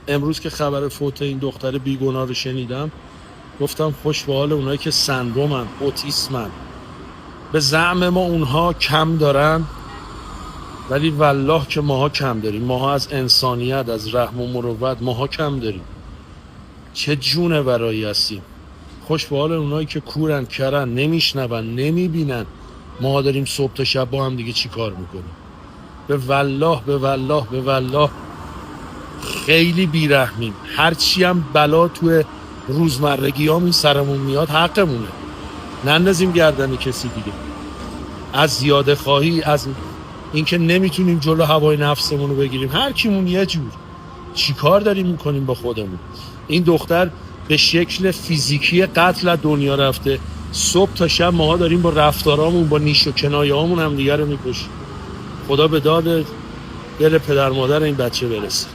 امروز که خبر فوت این دختر بیگناه رو شنیدم گفتم خوش به حال اونایی که سندرومن، اوتیسمن. به زعم ما اونها کم دارن، ولی والله که ماها کم داریم. ماها از انسانیت، از رحم و مروت ماها کم داریم. چه جونه برایی هستیم. خوش به حال اونایی که کورن، کرن، نمیشنون، نمیبینن ما داریم صبح تا شب با هم دیگه چی کار میکنیم. به والله به والله به والله خیلی بیرحمیم. هرچی هم بلا توی روزمرگی همون سرمون میاد حقمونه، نندازیم گردن کسی دیگه. از زیاده خواهی، از اینکه نمیتونیم جلو هوای نفسمون رو بگیریم، هر کیمون یه جور. چی کار داریم میکنیم با خودمون؟ این دختر به شکل فیزیکی قتل از دنیا رفته. صبح تا شب ماها داریم با رفتارامون، با نیش و کنایه هامون هم دیگه رو میکشیم. خدا به داد دل پدر مادر این بچه برسه.